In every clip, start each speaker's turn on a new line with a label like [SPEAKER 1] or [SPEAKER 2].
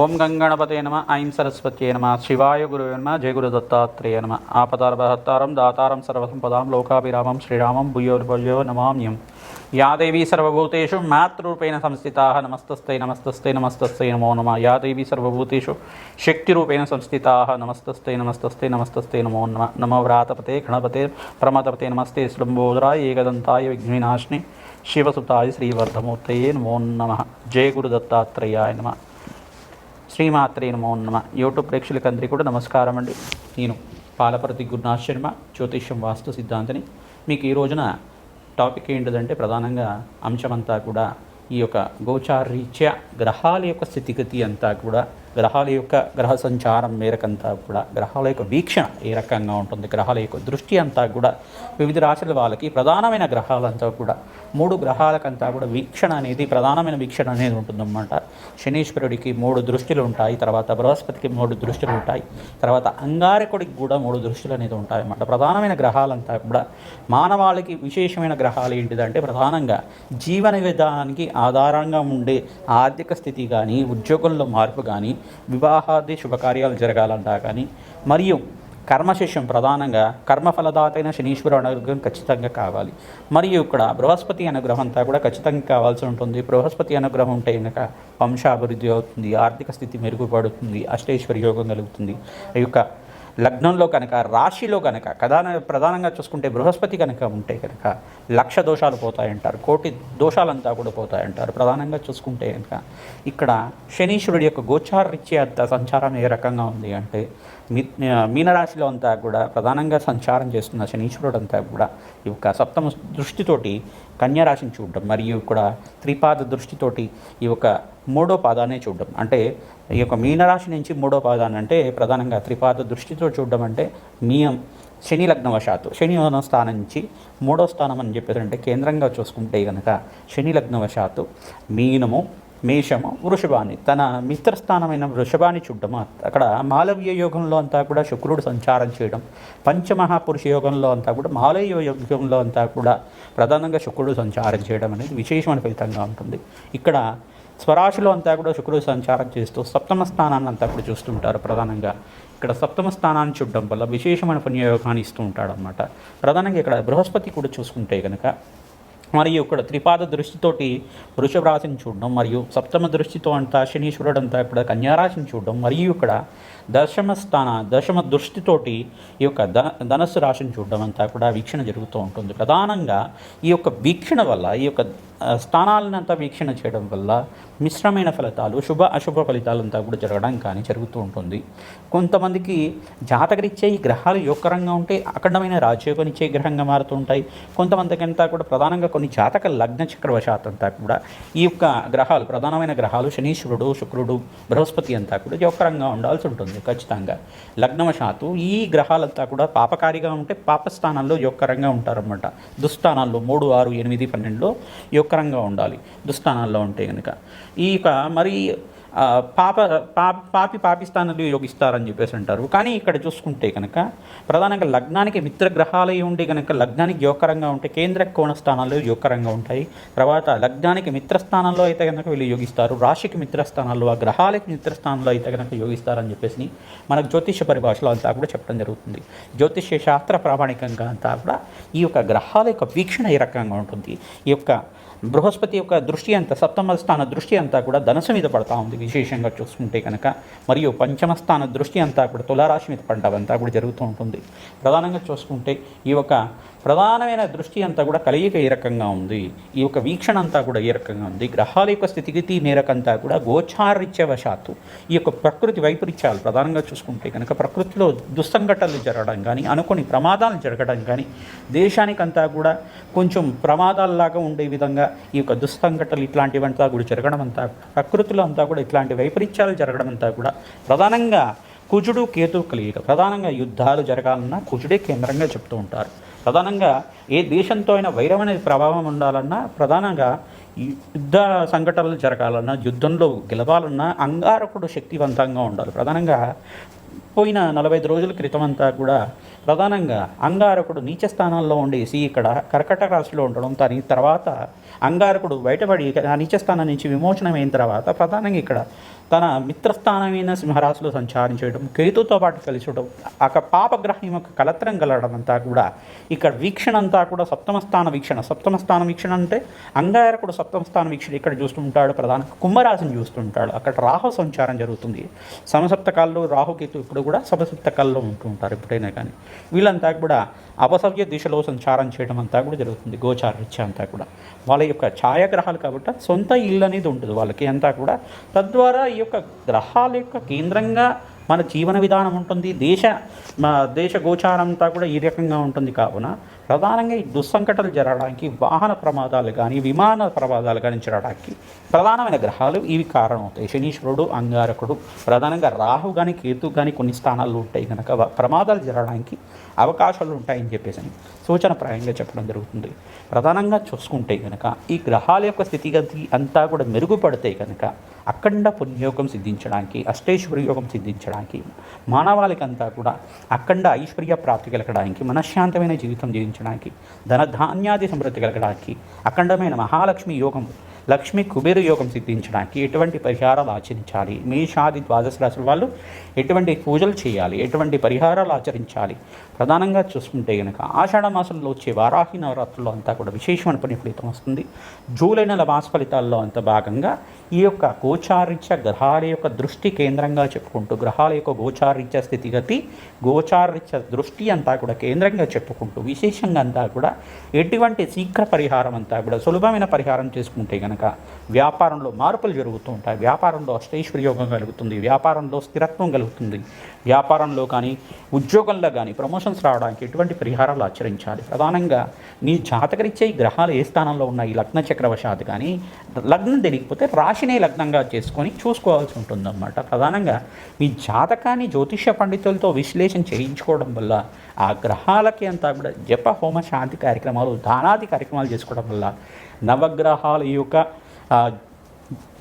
[SPEAKER 1] ఓం గంగణపతే నమ ఐం సరస్వత్యే నమ శివాయ గురువే నమ జయ గురు దత్తాత్రేయ నమ ఆపదార్భహత్తారం దాతారం సర్వసంపదాం లోకాభిరామం శ్రీరామం భూయో నమామ్యం యా దేవీ సర్వభూతేషు మాతృరూపేణ సంస్థితాః నమస్తస్తై నమస్తస్తై నమస్తస్తై నమో నమః యా దేవీ సర్వభూతేషు శక్తిరూపేణ సంస్థితాః నమస్తస్తై నమస్తస్తై నమస్తస్తై నమో నమః నమో వ్రాతపతే గణపతే ప్రమతపతే నమస్తే శ్లంబోదరాయ ఏకదంతాయ విఘ్నవినాశినే శివసుతాయ శ్రీవర్ధమూర్తయే నమో నమః జయ గురు దత్తాత్రేయాయ నమః శ్రీమాత్రే నమో నమ. యూట్యూబ్ ప్రేక్షకులందరికీ కూడా నమస్కారం అండి. నేను పాలపర్తి గురునాథ్ శర్మ, జ్యోతిష్యం వాస్తు సిద్ధాంతిని. మీకు ఈ రోజున టాపిక్ ఏంటిదంటే ప్రధానంగా అంశమంతా కూడా ఈ యొక్క గోచారీత్యా గ్రహాల యొక్క స్థితిగతి అంతా కూడా, గ్రహాల యొక్క గ్రహ సంచారం మేరకంతా కూడా, గ్రహాల యొక్క వీక్షణ ఏ రకంగా ఉంటుంది, గ్రహాల యొక్క దృష్టి అంతా కూడా వివిధ రాశుల వాళ్ళకి ప్రధానమైన గ్రహాలంతా కూడా 3 గ్రహాలకంతా కూడా వీక్షణ అనేది ప్రధానమైన వీక్షణ అనేది ఉంటుందన్నమాట. శనీశ్వరుడికి 3 దృష్టిలు ఉంటాయి, తర్వాత బృహస్పతికి 3 దృష్టిలు ఉంటాయి, తర్వాత అంగారకుడికి కూడా 3 దృష్టిలు అనేది ఉంటాయి అన్నమాట. ప్రధానమైన గ్రహాలంతా కూడా మానవాళికి విశేషమైన గ్రహాలు ఏంటిదంటే ప్రధానంగా జీవన విధానానికి ఆధారంగా ఉండే ఆర్థిక స్థితి కానీ, ఉద్యోగంలో మార్పు కానీ, వివాహాది శుభకార్యాలు జరగాలంటా కానీ, మరియు కర్మశిష్యం ప్రధానంగా కర్మఫలదాతైన శనీశ్వరు అనుగ్రహం ఖచ్చితంగా కావాలి. మరియు ఇక్కడ బృహస్పతి అనుగ్రహం అంతా కూడా ఖచ్చితంగా కావాల్సి ఉంటుంది. బృహస్పతి అనుగ్రహం ఉంటే కనుక వంశాభివృద్ధి అవుతుంది, ఆర్థిక స్థితి మెరుగుపడుతుంది, అష్టైశ్వర్య యోగం కలుగుతుంది. ఈ యొక్క లగ్నంలో కనుక, రాశిలో కనుక ప్రధానంగా చూసుకుంటే బృహస్పతి కనుక ఉంటే కనుక 1,00,000 దోషాలు పోతాయంటారు, 1,00,000 దోషాలంతా కూడా పోతాయంటారు. ప్రధానంగా చూసుకుంటే కనుక ఇక్కడ శనీశ్వరుడి యొక్క గోచారరీత్యా సంచారం ఏ రకంగా ఉంది అంటే మీనరాశిలో అంతా కూడా ప్రధానంగా సంచారం చేస్తున్న శనీశ్వరుడు అంతా కూడా ఈ యొక్క సప్తమ దృష్టితోటి కన్యారాశిని చూడడం, మరియు ఇక్కడ త్రిపాద దృష్టితోటి ఈ యొక్క 3వ పాదాన్ని చూడడం. అంటే ఈ యొక్క మీనరాశి నుంచి 3వ పాదాన్ని అంటే ప్రధానంగా త్రిపాద దృష్టితో చూడడం అంటే శని లగ్నవశాత్తు శని స్థానం నుంచి 3వ స్థానం అని చెప్పేసి అంటే కేంద్రంగా చూసుకుంటే కనుక శని లగ్నవశాత్తు మీనము, మేషము, వృషభాన్ని తన మిత్రస్థానమైన వృషభాన్ని చూడడం. అక్కడ మాలవ్య యోగంలో అంతా కూడా శుక్రుడు సంచారం చేయడం, పంచమహాపురుష యోగంలో అంతా కూడా మాలవ్య యోగంలో అంతా కూడా ప్రధానంగా శుక్రుడు సంచారం చేయడం అనేది విశేషమైన ఫలితంగా ఉంటుంది. ఇక్కడ స్వరాశిలో అంతా కూడా శుక్రుడు సంచారం చేస్తూ సప్తమ స్థానాన్ని అంతా కూడా చూస్తుంటారు. ప్రధానంగా ఇక్కడ సప్తమ స్థానాన్ని చూడడం వల్ల విశేషమైన పుణ్యయోగాన్ని ఇస్తూ ఉంటాడు అన్నమాట. ప్రధానంగా ఇక్కడ బృహస్పతి కూడా చూసుకుంటే కనుక, మరియు ఇక్కడ త్రిపాద దృష్టితోటి వృషభ రాశిని చూడడం, మరియు సప్తమ దృష్టితో అంతా శనీశ్వరుడు అంతా ఇక్కడ కన్యారాశిని చూడడం, మరియు ఇక్కడ దశమ దృష్టితోటి ఈ యొక్క ధనస్సు రాశిని చూడడం అంతా కూడా వీక్షణ జరుగుతూ ఉంటుంది. ప్రధానంగా ఈ యొక్క వీక్షణ వల్ల, ఈ యొక్క స్థానాలనంతా వీక్షణ చేయడం వల్ల మిశ్రమైన ఫలితాలు, శుభ అశుభ ఫలితాలంతా కూడా జరగడం కానీ జరుగుతూ ఉంటుంది. కొంతమందికి జాతకరీత్యా ఈ గ్రహాలు యోగకరంగా ఉంటే అఖండమైన రాజయోగనిచ్చే గ్రహంగా మారుతూ ఉంటాయి. కొంతమందికి అంతా కూడా ప్రధానంగా కొన్ని జాతక లగ్న చక్రవశాత్ అంతా కూడా ఈ యొక్క గ్రహాలు, ప్రధానమైన గ్రహాలు శనీశ్వరుడు, శుక్రుడు, బృహస్పతి అంతా కూడా యోగకరంగా ఉండాల్సి ఉంటుంది. ఖచ్చితంగా లగ్నవశాత్తు ఈ గ్రహాలంతా కూడా పాపకారిగా ఉంటే పాపస్థానాల్లో యోగకరంగా ఉంటారన్నమాట. దుస్థానాల్లో 3, 6, 8, 12లో యోగకరంగా ఉండాలి. దుస్థానాల్లో ఉంటే కనుక ఈ యొక్క మరి పాపిస్థానాలు యోగిస్తారని చెప్పేసి అంటారు. కానీ ఇక్కడ చూసుకుంటే కనుక ప్రధానంగా లగ్నానికి మిత్రగ్రహాలు ఉండి కనుక లగ్నానికి యోగకరంగా ఉంటే కేంద్ర కోణ స్థానాల్లో యోగకరంగా ఉంటాయి. తర్వాత లగ్నానికి మిత్రస్థానంలో అయితే కనుక వీళ్ళు యోగిస్తారు, రాశికి మిత్రస్థానాల్లో, ఆ గ్రహాలకి మిత్రస్థానంలో అయితే కనుక యోగిస్తారని చెప్పేసి మనకు జ్యోతిష్య పరిభాషలో అంతా కూడా చెప్పడం జరుగుతుంది. జ్యోతిష్య శాస్త్ర ప్రామాణికంగా అంతా కూడా ఈ యొక్క గ్రహాల యొక్క వీక్షణ ఏ రకంగా ఉంటుంది. ఈ యొక్క బృహస్పతి యొక్క దృష్టి అంతా, సప్తమ స్థాన దృష్టి అంతా కూడా ధనుసు మీద పడతా ఉంది విశేషంగా చూసుకుంటే కనుక, మరియు పంచమ స్థాన దృష్టి అంతా కూడా తులారాశి మీద పడ్డవంతా కూడా జరుగుతూ ఉంటుంది. ప్రధానంగా చూసుకుంటే ఈ యొక్క ప్రధానమైన దృష్టి అంతా కూడా కలియిక ఏ రకంగా ఉంది, ఈ యొక్క వీక్షణ అంతా కూడా ఏ రకంగా ఉంది, గ్రహాల యొక్క స్థితిగతి మేరకంతా కూడా గోచారీత్యవశాత్తు ఈ యొక్క ప్రకృతి వైపరీత్యాలు ప్రధానంగా చూసుకుంటే కనుక ప్రకృతిలో దుస్సంఘటనలు జరగడం కానీ, అనుకోని ప్రమాదాలు జరగడం కానీ, దేశానికంతా కూడా కొంచెం ప్రమాదాల్లాగా ఉండే విధంగా ఈ యొక్క దుస్సంఘటనలు ఇట్లాంటివంతా కూడా జరగడం అంతా, ప్రకృతిలో అంతా కూడా ఇట్లాంటి వైపరీత్యాలు జరగడం అంతా కూడా ప్రధానంగా కుజుడు కేతు కలియిక. ప్రధానంగా యుద్ధాలు జరగాలన్నా కుజుడే కేంద్రంగా చెప్తూ ఉంటారు. ప్రధానంగా ఏ దేశంతో అయినా వైరమైన ప్రభావం ఉండాలన్నా, ప్రధానంగా యుద్ధ సంఘటనలు జరగాలన్నా, యుద్ధంలో గెలవాలన్నా అంగారకుడు శక్తివంతంగా ఉండాలి. ప్రధానంగా పోయిన 45 రోజుల క్రితం అంతా కూడా ప్రధానంగా అంగారకుడు నీచ స్థానాల్లో ఉండేసి ఇక్కడ కర్కటక రాశిలో ఉండడం, దాని తర్వాత అంగారకుడు బయటపడి నీచ స్థానం నుంచి విమోచనమైన తర్వాత ప్రధానంగా ఇక్కడ తన మిత్రస్థానమైన సింహరాశిలో సంచారించడం, కేతుతో పాటు కలిసి ఉండడం, ఆ పాపగ్రహం యొక్క కలత్రం కలగడం అంతా కూడా ఇక్కడ వీక్షణ అంతా కూడా సప్తమ స్థాన వీక్షణ. సప్తమ స్థాన వీక్షణ అంటే అంగారకుడు సప్తమ స్థాన వీక్షణ ఇక్కడ చూస్తుంటాడు, ప్రధాన కుంభరాశిని చూస్తుంటాడు. అక్కడ రాహు సంచారం జరుగుతుంది. సమసప్తకాల్లో రాహుకేతు ఇప్పుడు కూడా సమసప్తకాల్లో ఉంటూ ఉంటారు ఎప్పుడైనా కానీ. వీళ్ళంతా కూడా అపసవ్య దిశలో సంచారం చేయడం అంతా కూడా జరుగుతుంది. గోచారరీత్యా అంతా కూడా వాళ్ళ యొక్క ఛాయాగ్రహాలు కాబట్టి సొంత ఇల్లు అనేది ఉంటుంది వాళ్ళకి అంతా కూడా. తద్వారా ఈ యొక్క గ్రహాల యొక్క కేంద్రంగా మన జీవన విధానం ఉంటుంది. దేశ గోచారం అంతా కూడా ఈ రకంగా ఉంటుంది. కావున ప్రధానంగా ఈ దుస్సంకటాలు జరగడానికి, వాహన ప్రమాదాలు కానీ విమాన ప్రమాదాలు కానీ జరగడానికి ప్రధానమైన గ్రహాలు ఇవి కారణమవుతాయి. శనీశ్వరుడు, అంగారకుడు, ప్రధానంగా రాహు కానీ కేతు కానీ కొన్ని స్థానాల్లో ఉంటాయి కనుక ప్రమాదాలు జరగడానికి అవకాశాలు ఉంటాయని చెప్పేసి సూచనప్రాయంగా చెప్పడం జరుగుతుంది. ప్రధానంగా చూసుకుంటే కనుక ఈ గ్రహాల యొక్క స్థితిగతి అంతా కూడా మెరుగుపడతాయి కనుక అఖండ పుణ్యయోగం సిద్ధించడానికి, అష్టైశ్వర్య యోగం సిద్ధించడానికి, మానవాళికంతా కూడా అఖండ ఐశ్వర్య ప్రాప్తి కలగడానికి, మనశ్శాంతమైన జీవితం జీవించడానికి, ధనధాన్యాది సమృద్ధి కలగడానికి, అఖండమైన మహాలక్ష్మి యోగం, లక్ష్మి కుబేర యోగం సిద్ధించడానికి ఎటువంటి పరిహారాలు ఆచరించాలి, మేషాది ద్వాదశ రాశుల వాళ్ళు ఎటువంటి పూజలు చేయాలి, ఎటువంటి పరిహారాలు ఆచరించాలి, ప్రధానంగా చూసుకుంటే కనుక ఆషాఢ మాసంలో వచ్చే వారాహి నవరాత్రుల్లో అంతా కూడా విశేషమైన పుణ్య ఫలితం వస్తుంది. జూలై నెల మాస ఫలితాల్లో అంత భాగంగా ఈ యొక్క గోచారీత్య గ్రహాల యొక్క దృష్టి కేంద్రంగా చెప్పుకుంటూ, గ్రహాల యొక్క గోచారీత్య స్థితిగతి, గోచారీత్య దృష్టి అంతా కూడా కేంద్రంగా చెప్పుకుంటూ విశేషంగా అంతా కూడా ఎటువంటి శీఘ్ర పరిహారం అంతా కూడా సులభమైన పరిహారం చేసుకుంటే కనుక వ్యాపారంలో మార్పులు జరుగుతూ ఉంటాయి. వ్యాపారంలో అష్టైశ్వర్యోగం కలుగుతుంది, వ్యాపారంలో స్థిరత్వం కలుగుతుంది, వ్యాపారంలో కానీ ఉద్యోగంలో కానీ ప్రమోషన్స్ రావడానికి ఎటువంటి పరిహారాలు ఆచరించాలి. ప్రధానంగా మీ జాతకరీత్యా ఈ గ్రహాలు ఏ స్థానంలో ఉన్నాయి, లగ్న చక్రవశాత్ కానీ లగ్నం తెలియకపోతే రాశినే లగ్నంగా చేసుకొని చూసుకోవాల్సి ఉంటుందన్నమాట. ప్రధానంగా మీ జాతకాన్ని జ్యోతిష్య పండితులతో విశ్లేషణ చేయించుకోవడం వల్ల ఆ గ్రహాలకి అంతా కూడా జప హోమ శాంతి కార్యక్రమాలు, దానాది కార్యక్రమాలు చేసుకోవడం వల్ల నవగ్రహాల యొక్క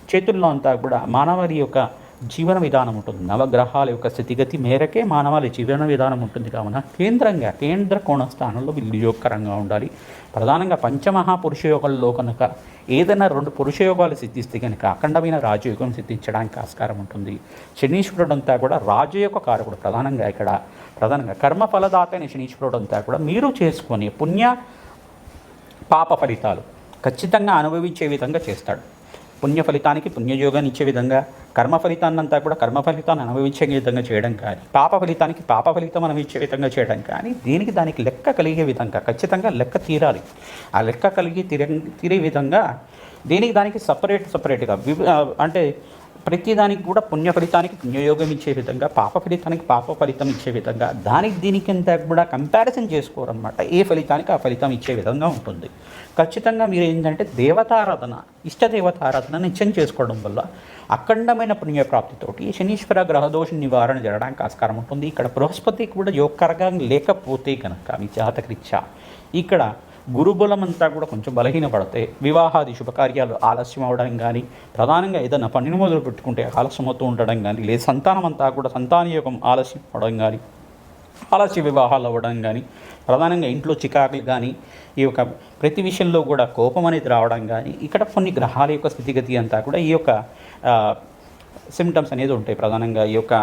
[SPEAKER 1] చేతుల్లో అంతా కూడా మానవాళి యొక్క జీవన విధానం ఉంటుంది. నవగ్రహాల యొక్క స్థితిగతి మేరకే మానవాళి జీవన విధానం ఉంటుంది. కావున కేంద్ర కోణ స్థానంలో వినియోగకరంగా ఉండాలి. ప్రధానంగా పంచమహాపురుష యోగాల్లో కనుక ఏదైనా 2 పురుషయోగాలు సిద్ధిస్తే కనుక అఖండమైన రాజయోగం సిద్ధించడానికి ఆస్కారం ఉంటుంది. శనీశ్వరుడు అంతా కూడా రాజు యొక్క కారకుడు. ప్రధానంగా కర్మఫలదాత అయిన శనీశ్వరుడు అంతా కూడా మీరు చేసుకొని పుణ్య పాప ఫలితాలు ఖచ్చితంగా అనుభవించే విధంగా చేస్తాడు. పుణ్య ఫలితానికి పుణ్యయోగాన్ని ఇచ్చే విధంగా, కర్మ ఫలితాన్నంతా కూడా కర్మ ఫలితాన్ని అనుభవించే విధంగా చేయడం కానీ, పాప ఫలితానికి పాప ఫలితం అనుభవించే విధంగా చేయడం కానీ, దానికి లెక్క కలిగే విధంగా ఖచ్చితంగా లెక్క తీరాలి. ఆ లెక్క కలిగి తీరే విధంగా దానికి సపరేట్గా అంటే ప్రతిదానికి కూడా పుణ్య ఫలితానికి పుణ్యయోగం ఇచ్చే విధంగా, పాప ఫలితానికి పాప ఫలితం ఇచ్చే విధంగా, దీనికి అంతా కూడా కంపారిజన్ చేసుకోరన్నమాట. ఏ ఫలితానికి ఆ ఫలితం ఇచ్చే విధంగా ఉంటుంది. ఖచ్చితంగా మీరు ఏంటంటే దేవతారాధన, ఇష్టదేవతారాధన నిత్యం చేసుకోవడం వల్ల అఖండమైన పుణ్యప్రాప్తితోటి శనీశ్వర గ్రహదోష నివారణ జరగడానికి ఆస్కారం ఉంటుంది. ఇక్కడ బృహస్పతి కూడా యోగకరంగా లేకపోతే కనుక మీ జాతకరీత్యా ఇక్కడ గురుబలం అంతా కూడా కొంచెం బలహీనపడితే వివాహాది శుభకార్యాలు ఆలస్యం అవ్వడం కానీ, ప్రధానంగా ఏదైనా పనిని మొదలు పెట్టుకుంటే ఆలస్యం అవుతూ ఉండడం కానీ, లేదా సంతానం అంతా కూడా సంతానయోగం ఆలస్యం అవ్వడం కానీ, ఆలస్య వివాహాలు అవ్వడం కానీ, ప్రధానంగా ఇంట్లో చికాకులు కానీ, ఈ యొక్క ప్రతి విషయంలో కూడా కోపం అనేది రావడం కానీ, ఇక్కడ కొన్ని గ్రహాల యొక్క స్థితిగతి అంతా కూడా ఈ యొక్క సిమ్టమ్స్ అనేది ఉంటాయి. ప్రధానంగా ఈ యొక్క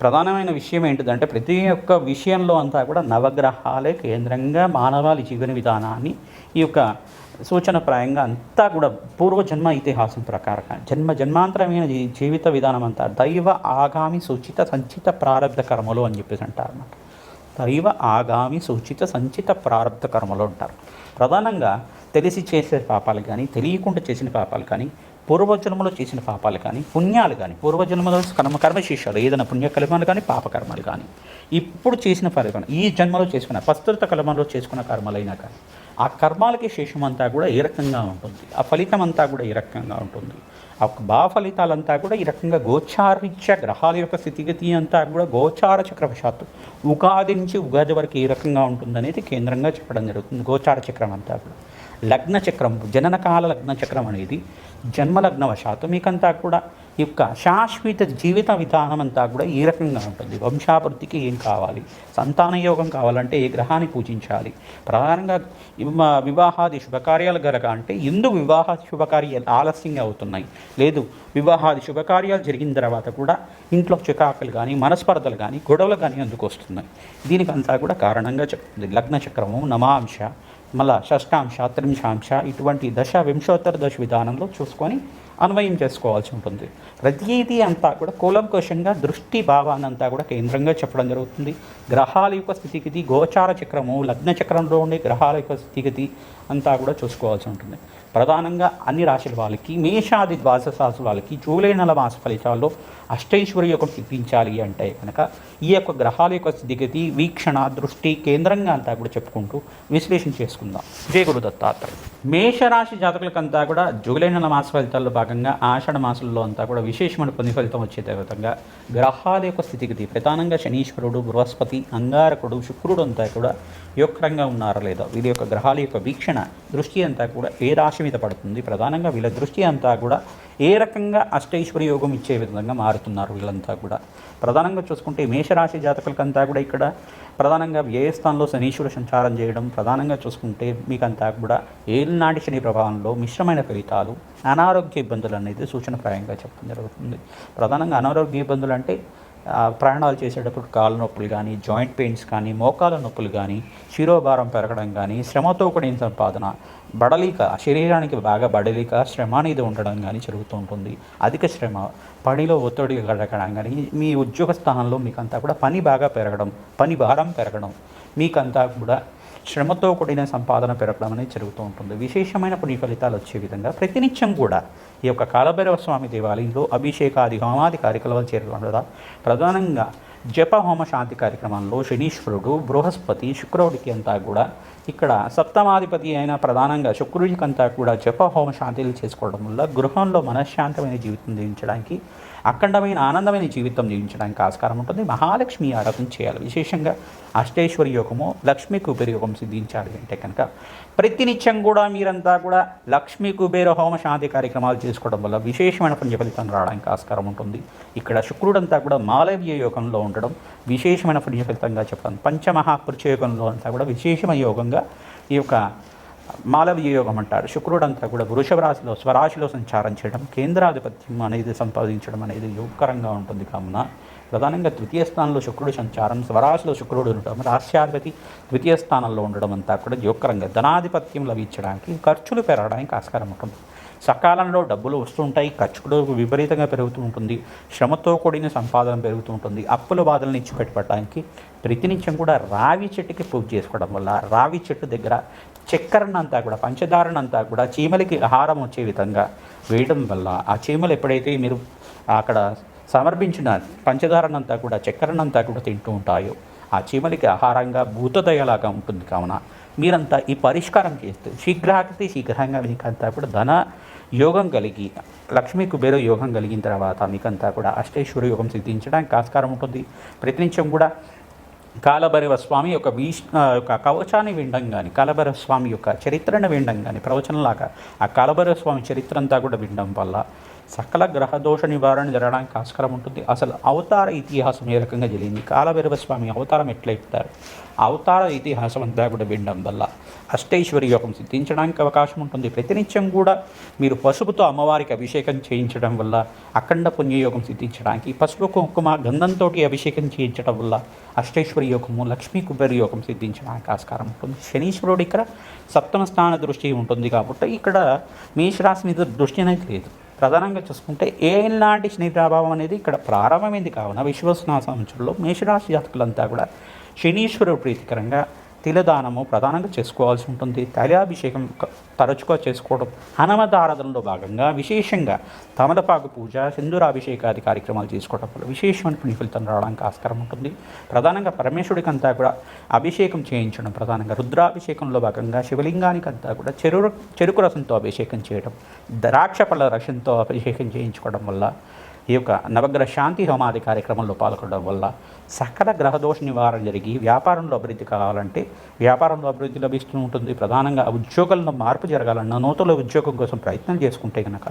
[SPEAKER 1] ప్రధానమైన విషయం ఏంటిదంటే ప్రతి ఒక్క విషయంలో అంతా కూడా నవగ్రహాలే కేంద్రంగా మానవాళి జీవన విధానాన్ని ఈ యొక్క సూచనప్రాయంగా అంతా కూడా పూర్వజన్మ ఇతిహాసం ప్రకారంగా జన్మాంతరమైన జీవిత విధానం అంతా దైవ ఆగామి సూచిత సంచిత ప్రారంధ కర్మలు అని చెప్పేసి అంటారు అన్నమాట. దైవ ఆగామి సూచిత సంచిత ప్రారంధ కర్మలు అంటారు. ప్రధానంగా తెలిసి చేసే పాపాలు కానీ, తెలియకుండా చేసిన పాపాలు కానీ, పూర్వజన్మలో చేసిన పాపాలు కానీ, పుణ్యాలు కానీ, పూర్వజన్మలో కర్మశేషాలు ఏదైనా పుణ్యకర్మాలు కానీ, పాపకర్మాలు కానీ, ఇప్పుడు చేసిన ఫలితం ఈ జన్మలో చేసుకున్న ప్రస్తుత కర్మలో చేసుకున్న కర్మలైనా కానీ, ఆ కర్మాలకి శేషం అంతా కూడా ఏ రకంగా ఉంటుంది, ఆ ఫలితం అంతా కూడా ఏ రకంగా ఉంటుంది, ఆ ఫలితాలంతా కూడా ఈ రకంగా గోచారీత్య గ్రహాల యొక్క స్థితిగతి అంతా కూడా గోచార చక్రవశాత్తు ఉగాది నుంచి ఉగాది వరకు ఏ రకంగా ఉంటుందనేది కేంద్రంగా చెప్పడం జరుగుతుంది. గోచార చక్రం అంతా కూడా లగ్న చక్రం, జననకాల లగ్న చక్రం అనేది జన్మలగ్నవశాత్తు మీకంతా కూడా ఈ యొక్క శాశ్వత జీవిత విధానం అంతా కూడా ఈ రకంగా ఉంటుంది. వంశాభివృద్ధికి ఏం కావాలి, సంతాన యోగం కావాలంటే ఏ గ్రహాన్ని పూజించాలి, ప్రధానంగా వివాహాది శుభకార్యాలు గనక అంటే ఎందుకు వివాహ శుభకార్యాలు ఆలస్యంగా అవుతున్నాయి, లేదు వివాహాది శుభకార్యాలు జరిగిన తర్వాత కూడా ఇంట్లో చికాకులు కానీ మనస్పర్ధలు కానీ గొడవలు కానీ ఎందుకు వస్తున్నాయి, దీనికంతా కూడా కారణంగా చెప్తుంది. లగ్న చక్రము నమాంశ, మళ్ళా షష్టాంశ, త్రింశాంశ ఇటువంటి దశ వింశోత్తర దశ విధానంలో చూసుకొని అన్వయం చేసుకోవాల్సి ఉంటుంది. ప్రతిదీ అంతా కూడా కూలంకషంగా దృష్టి భావాన్ని అంతా కూడా కేంద్రంగా చెప్పడం జరుగుతుంది. గ్రహాల యొక్క స్థితిగతి, గోచార చక్రము, లగ్న చక్రంలో ఉండే గ్రహాల యొక్క స్థితిగతి అంతా కూడా చూసుకోవాల్సి ఉంటుంది. ప్రధానంగా అన్ని రాశుల వాళ్ళకి, మేషాది ద్వాదశ రాశుల వాళ్ళకి జూలై నెల మాస ఫలితాల్లో అష్టైశ్వర్య యోగం సిద్ధించాలి అంటే కనుక ఈ యొక్క గ్రహాల యొక్క స్థితిగతి, వీక్షణ, దృష్టి కేంద్రంగా అంతా కూడా చెప్పుకుంటూ విశ్లేషణ చేసుకుందాం. జయ గురు దత్తాత్రేయ. మేషరాశి జాతకులకంతా కూడా జూలై నెల మాస ఫలితాల్లో భాగంగా ఆషాఢ మాసంలో అంతా కూడా విశేషమైన పొంది ఫలితం వచ్చే విధంగా గ్రహాల యొక్క స్థితిగతి, ప్రధానంగా శనీశ్వరుడు, బృహస్పతి, అంగారకుడు, శుక్రుడు అంతా కూడా యోగకరంగా ఉన్నారా లేదా, వీళ్ళ యొక్క గ్రహాల యొక్క వీక్షణ దృష్టి అంతా కూడా ఏ రాశి మీద పడుతుంది, ప్రధానంగా వీళ్ళ దృష్టి అంతా కూడా ఏ రకంగా అష్టైశ్వర్య యోగం ఇచ్చే విధంగా మారుతున్నారు వీళ్ళంతా కూడా. ప్రధానంగా చూసుకుంటే మేషరాశి జాతకులకంతా కూడా ఇక్కడ ప్రధానంగా వ్యయస్థానంలో శనీశ్వరుడు సంచారం చేయడం, ప్రధానంగా చూసుకుంటే మీకంతా కూడా ఏలినాటి శని ప్రభావంలో మిశ్రమైన ఫలితాలు, అనారోగ్య ఇబ్బందులు అనేది సూచనప్రాయంగా చెప్పడం జరుగుతుంది. ప్రధానంగా అనారోగ్య ఇబ్బందులు అంటే ప్రయాణాలు చేసేటప్పుడు కాళ్ళ నొప్పులు కానీ, జాయింట్ పెయిన్స్ కానీ, మోకాల నొప్పులు కానీ, శిరోభారం పెరగడం కానీ, శ్రమతో కూడిన సంపాదన, బడలిక, శరీరానికి బాగా బడలిక, శ్రమ అనేది ఉండడం కానీ జరుగుతూ ఉంటుంది. అధిక శ్రమ, పనిలో ఒత్తిడి కలగడం కానీ, మీ ఉద్యోగ స్థానంలో మీకంతా కూడా పని బాగా పెరగడం, పని భారం పెరగడం, మీకంతా కూడా శ్రమతో కూడిన సంపాదన పెరగడం అనేది జరుగుతూ ఉంటుంది. విశేషమైన పుణ్య ఫలితాలు వచ్చే విధంగా ప్రతినిత్యం కూడా ఈ యొక్క కాలభైరవ స్వామి దేవాలయంలో అభిషేకాది హోమాది కార్యక్రమాలు చేరుకుంటుందా. ప్రధానంగా జప హోమ శాంతి కార్యక్రమంలో శనీశ్వరుడు, బృహస్పతి, శుక్రుడికి అంతా కూడా ఇక్కడ సప్తమాధిపతి అయిన ప్రధానంగా శుక్రుడికి అంతా కూడా జప హోమ శాంతిలు చేసుకోవడం వల్ల గృహంలో మనశ్శాంతమైన జీవితం జీవించడానికి, అఖండమైన ఆనందమైన జీవితం జీవించడానికి ఆస్కారం ఉంటుంది. మహాలక్ష్మి ఆరాధన చేయాలి. విశేషంగా అష్టైశ్వర్య యోగము, లక్ష్మీ కుబేర యోగం సిద్ధించాలి అంటే కనుక ప్రతినిత్యం కూడా మీరంతా కూడా లక్ష్మీ కుబేర హోమ శాంతి కార్యక్రమాలు చేసుకోవడం వల్ల విశేషమైన పుణ్య ఫలితం రావడానికి ఆస్కారం ఉంటుంది. ఇక్కడ శుక్రుడంతా కూడా మాలవ్య యోగంలో ఉండడం విశేషమైన పుణ్య ఫలితంగా చెప్పడం. పంచమహాపురుష యోగంలో అంతా కూడా విశేషమైన యోగంగా ఈ యొక్క మాలవ్య యోగం అంటారు. శుక్రుడంతా కూడా వృషభ రాశిలో స్వరాశిలో సంచారం చేయడం, కేంద్రాధిపత్యం అనేది సంపాదించడం అనేది యోగకరంగా ఉంటుంది. కావున ప్రధానంగా ద్వితీయ స్థానంలో శుక్రుడు సంచారం, స్వరాశిలో శుక్రుడు ఉండడం, రాష్ట్రాధిపతి ద్వితీయ స్థానంలో ఉండడం అంతా కూడా యోగకరంగా ధనాధిపత్యం లభించడానికి, ఖర్చులు పెరగడానికి ఆస్కారం ఉంటుంది. సకాలంలో డబ్బులు వస్తుంటాయి, ఖర్చులు విపరీతంగా పెరుగుతూ ఉంటుంది, శ్రమతో కూడిన సంపాదన పెరుగుతూ ఉంటుంది. అప్పుల బాధలను ఇచ్చిపెట్టడానికి ప్రతినిత్యం కూడా రావి చెట్టుకి పూజ చేసుకోవడం వల్ల, రావి చెట్టు దగ్గర చక్కెరనంతా కూడా, పంచదారనంతా కూడా చీమలకి ఆహారం వచ్చే విధంగా వేయడం వల్ల ఆ చీమలు ఎప్పుడైతే మీరు అక్కడ సమర్పించిన పంచదారనంతా కూడా, చక్కెరనంతా కూడా తింటూ ఉంటాయో ఆ చీమలకి ఆహారంగా భూతదయలాగా ఉంటుంది. కావున మీరంతా ఈ పరిష్కారం చేస్తూ శీఘ్రంగా మీకంతా కూడా ధన యోగం కలిగి, లక్ష్మీ కుబేర యోగం కలిగిన తర్వాత మీకంతా కూడా అష్టైశ్వర్య యోగం సిద్ధించడానికి ఆస్కారం ఉంటుంది. ప్రతినిత్యం కూడా కాలభైరవ స్వామి యొక్క కవచాన్ని వినడం కానీ, కాలభైరవ స్వామి యొక్క చరిత్రను వినడం కానీ, ప్రవచనంలాగా ఆ కాలభైరవ స్వామి చరిత్ర అంతా కూడా వినడం వల్ల సకల గ్రహదోష నివారణ జరగడానికి ఆస్కారం ఉంటుంది. అసలు అవతార ఇతిహాసం ఏ రకంగా జరిగింది, కాలభైరవ స్వామి అవతారం ఎట్లా ఇస్తారు, అవతార ఇతిహాసం అంతా కూడా వినడం వల్ల అష్టైశ్వర్య యోగం సిద్ధించడానికి అవకాశం ఉంటుంది. ప్రతినిత్యం కూడా మీరు పసుపుతో అమ్మవారికి అభిషేకం చేయించడం వల్ల అఖండ పుణ్యయోగం సిద్ధించడానికి, పసుపు కుంకుమ గంధంతో అభిషేకం చేయించడం వల్ల అష్టైశ్వర్య యోగము, లక్ష్మీ కుబేర యోగం సిద్ధించడానికి ఆస్కారం ఉంటుంది. శనీశ్వరుడు ఇక్కడ సప్తమ స్థాన దృష్టి ఉంటుంది కాబట్టి ఇక్కడ మేషరాశి మీద దృష్టి అనేది లేదు. ప్రధానంగా చూసుకుంటే ఏనాటి శని ప్రభావం అనేది ఇక్కడ ప్రారంభమైంది. కావున విశ్వస్నామ సంవత్సరంలో మేషరాశి జాతకులంతా కూడా శనీశ్వరుడు ప్రీతికరంగా తిలదానము ప్రధానంగా చేసుకోవాల్సి ఉంటుంది. తైలాభిషేకం తరచుగా చేసుకోవడం, హనుమదారాధనలో భాగంగా విశేషంగా తమలపాకు పూజ, సింధూరాభిషేకాది కార్యక్రమాలు చేసుకోవడం వల్ల విశేషమైన పుణ్య ఫలితం రావడానికి ఆస్కారం ఉంటుంది. ప్రధానంగా పరమేశ్వరుడికి అంతా కూడా అభిషేకం చేయించడం, ప్రధానంగా రుద్రాభిషేకంలో భాగంగా శివలింగానికి అంతా కూడా చెరుకు రసంతో అభిషేకం చేయడం, ద్రాక్ష పళ్ళ రసంతో అభిషేకం చేయించుకోవడం వల్ల ఈ యొక్క నవగ్రహ శాంతి హోమాది కార్యక్రమంలో పాల్గొనడం వల్ల సకల గ్రహదోష నివారణ జరిగి వ్యాపారంలో అభివృద్ధి కావాలంటే వ్యాపారంలో అభివృద్ధి లభిస్తూ ఉంటుంది. ప్రధానంగా ఉద్యోగంలో మార్పు జరగాలన్నా నూతన ఉద్యోగం కోసం ప్రయత్నం చేసుకుంటే కనుక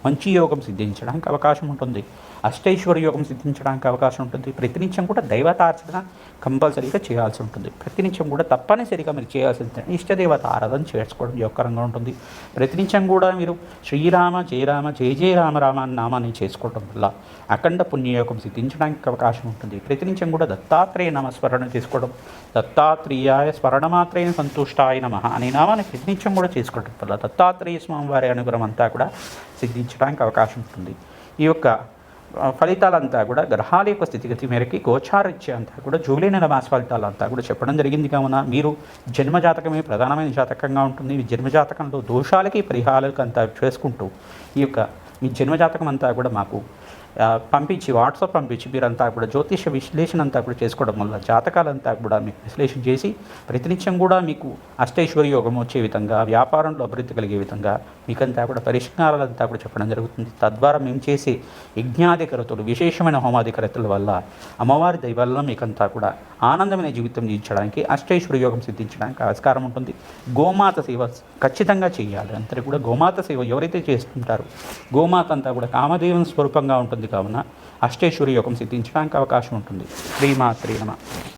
[SPEAKER 1] మంచి యోగం సిద్ధించడానికి అవకాశం ఉంటుంది. అష్టైశ్వర్య యోగం సిద్ధించడానికి అవకాశం ఉంటుంది. ప్రతినిత్యం కూడా దైవతార్చన కంపల్సరీగా చేయాల్సి ఉంటుంది. ప్రతినిత్యం కూడా తప్పనిసరిగా మీరు చేయాల్సింది ఇష్టదేవత ఆరాధన చేసుకోవడం యోగకరంగా ఉంటుంది. ప్రతినిత్యం కూడా మీరు శ్రీరామ జయ రామ జయ జయ రామ రామ అన్న నామాన్ని చేసుకోవడం వల్ల అఖండ పుణ్యయోగం సిద్ధించడానికి అవకాశం ఉంటుంది. ప్రతినిత్యం కూడా దత్తాత్రేయ నామస్మరణ చేసుకోవడం, దత్తాత్రేయాయ స్మరణమాత్రేయ సంతుష్టాయ నమః అనే నామాన్ని ప్రతినిత్యం కూడా చేసుకోవడం వల్ల దత్తాత్రేయ స్వామివారి అనుగ్రహం అంతా కూడా సిద్ధించడానికి అవకాశం ఉంటుంది. ఈ యొక్క ఫలితాలంతా కూడా గ్రహాల యొక్క స్థితిగతి మేరకి గోచారీత్యా అంతా కూడా జూలై నెల మాస ఫలితాలంతా కూడా చెప్పడం జరిగింది. కావున మీరు జన్మజాతకమే ప్రధానమైన జాతకంగా ఉంటుంది. మీ జన్మజాతకంలో దోషాలకి పరిహారాలకు అంతా చేసుకుంటూ ఈ యొక్క మీ జన్మజాతకం అంతా కూడా మాకు పంపించి వాట్సాప్ పంపించి మీరంతా కూడా జ్యోతిష విశ్లేషణ అంతా కూడా చేసుకోవడం వల్ల జాతకాలంతా కూడా మీకు విశ్లేషణ చేసి ప్రతినిత్యం కూడా మీకు అష్టైశ్వర్య యోగం వచ్చే విధంగా వ్యాపారంలో అభివృద్ధి కలిగే విధంగా మీకంతా కూడా పరిష్కారాలంతా కూడా చెప్పడం జరుగుతుంది. తద్వారా మేము చేసే యజ్ఞాధికరతులు విశేషమైన హోమాధికరతుల వల్ల అమ్మవారి దయ వల్ల మీకంతా కూడా ఆనందమైన జీవితం జీవించడానికి అష్టైశ్వర్య యోగం సిద్ధించడానికి ఆస్కారం ఉంటుంది. గోమాత సేవ ఖచ్చితంగా చేయాలి. అందరూ కూడా గోమాత సేవ ఎవరైతే చేస్తుంటారో గోమాత అంతా కూడా కామదేవుని స్వరూపంగా ఉంటుంది. కావున అష్టైశ్వర్య యోగం సిద్ధించడానికి అవకాశం ఉంటుంది. శ్రీమాత్రే నమః.